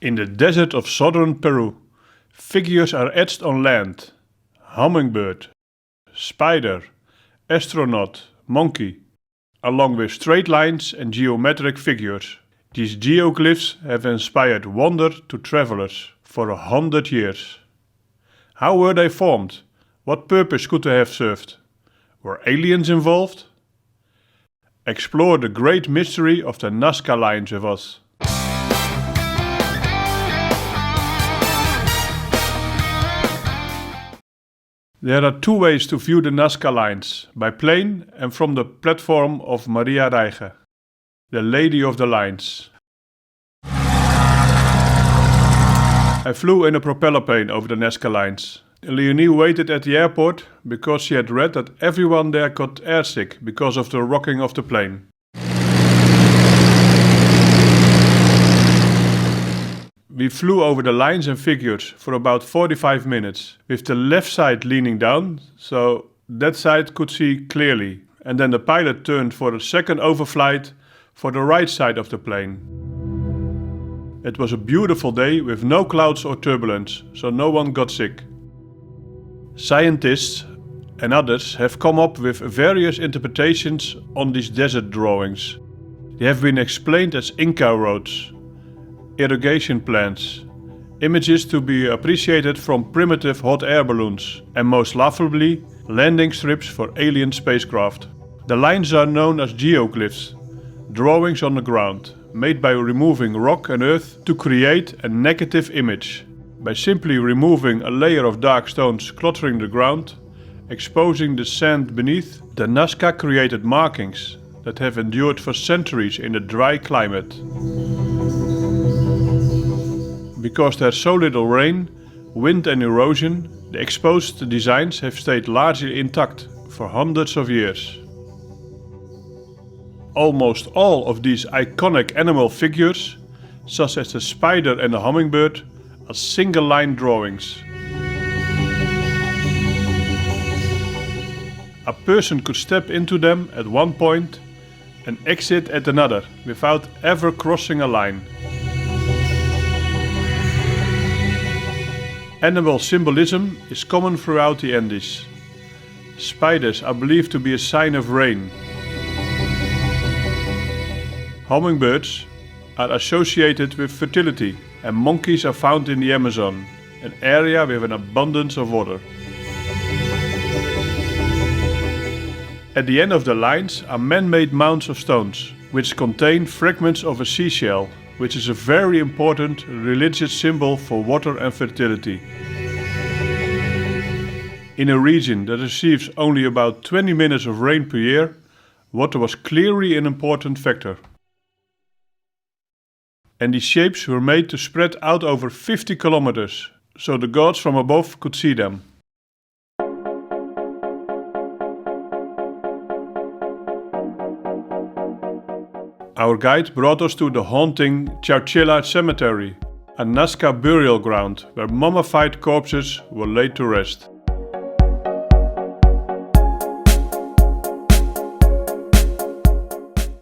In the desert of southern Peru, figures are etched on land. Hummingbird, spider, astronaut, monkey, along with straight lines and geometric figures. These geoglyphs have inspired wonder to travelers for 100 years. How were they formed? What purpose could they have served? Were aliens involved? Explore the great mystery of the Nazca Lines with us. There are two ways to view the Nazca Lines, by plane and from the platform of Maria Reige, the Lady of the Lines. I flew in a propeller plane over the Nazca Lines. Leonie waited at the airport because she had read that everyone there got airsick because of the rocking of the plane. We flew over the lines and figures for about 45 minutes, with the left side leaning down, so that side could see clearly, and then the pilot turned for a second overflight for the right side of the plane. It was a beautiful day with no clouds or turbulence, so no one got sick. Scientists and others have come up with various interpretations on these desert drawings. They have been explained as Inca roads, irrigation plants, images to be appreciated from primitive hot air balloons, and most laughably, landing strips for alien spacecraft. The lines are known as geoglyphs, drawings on the ground, made by removing rock and earth to create a negative image. By simply removing a layer of dark stones cluttering the ground, exposing the sand beneath, the Nazca created markings that have endured for centuries in a dry climate. Because there's so little rain, wind and erosion, the exposed designs have stayed largely intact for hundreds of years. Almost all of these iconic animal figures, such as the spider and the hummingbird, are single-line drawings. A person could step into them at one point and exit at another without ever crossing a line. Animal symbolism is common throughout the Andes. Spiders are believed to be a sign of rain. Hummingbirds are associated with fertility, and monkeys are found in the Amazon, an area with an abundance of water. At the end of the lines are man-made mounds of stones, which contain fragments of a seashell, which is a very important religious symbol for water and fertility. In a region that receives only about 20 minutes of rain per year, water was clearly an important factor. And these shapes were made to spread out over 50 kilometers, so the gods from above could see them. Our guide brought us to the haunting Chowchilla Cemetery, a Nazca burial ground where mummified corpses were laid to rest.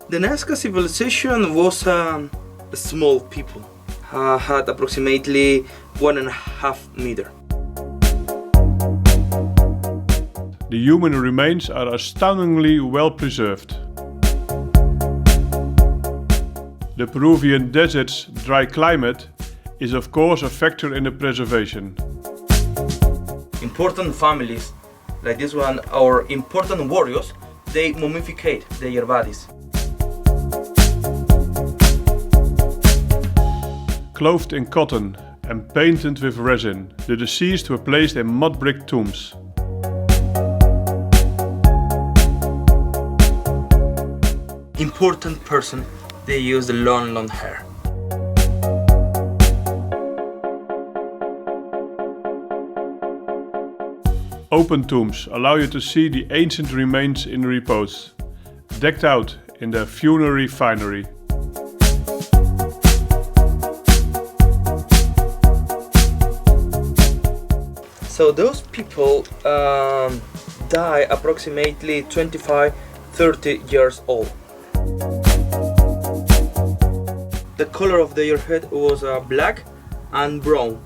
The Nazca civilization was a small people, had approximately 1.5 meters. The human remains are astoundingly well preserved. The Peruvian desert's dry climate is of course a factor in the preservation. Important families, like this one, or important warriors, they mummificate their bodies. Clothed in cotton and painted with resin, the deceased were placed in mud brick tombs. Important person, they use the long hair. Open tombs allow you to see the ancient remains in repose, decked out in their funerary finery. So those people die approximately 25-30 years old. the color of their head was black and brown.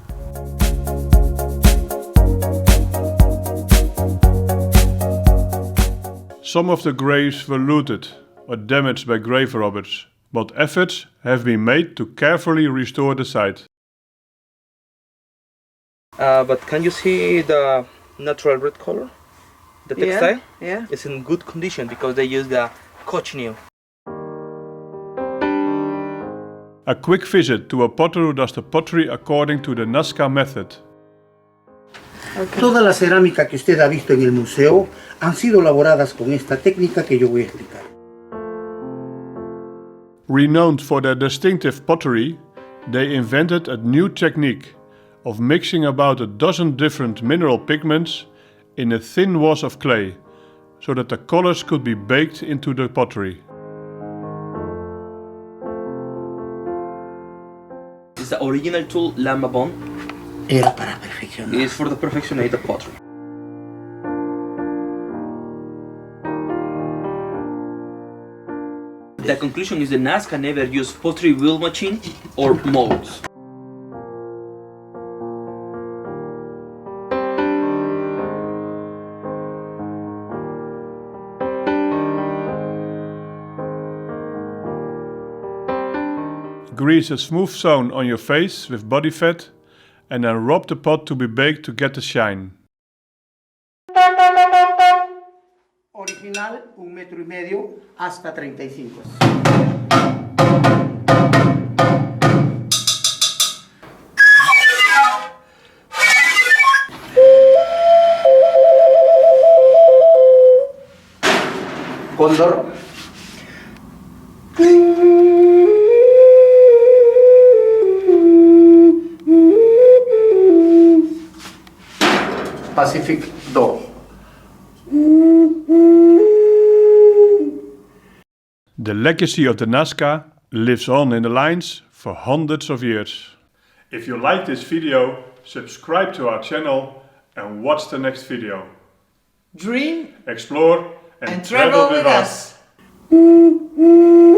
Some of the graves were looted or damaged by grave robbers, but efforts have been made to carefully restore the site. But can you see the natural red color? The textile? Yeah. It's in good condition because they use the cochineal. A quick visit to a potter who does the pottery according to the Nazca method. Okay. Toda la cerámica que usted ha visto en el museo han sido elaboradas con esta técnica que yo voy a explicar. Renowned for their distinctive pottery, they invented a new technique of mixing about a dozen different mineral pigments in a thin wash of clay, so that the colors could be baked into the pottery. This is the original tool, Lama Bond. Era para perfeccionar. Is for the perfectionate of pottery. The conclusion is the Nazca never used pottery wheel machine or molds. Grease a smooth zone on your face with body fat and then rub the pot to be baked to get the shine. Original 1,5 metros hasta 35. Cóndor. Pacific Dove. The legacy of the Nazca lives on in the lines for hundreds of years. If you like this video, subscribe to our channel and watch the next video. Dream Explore and and travel with us. Música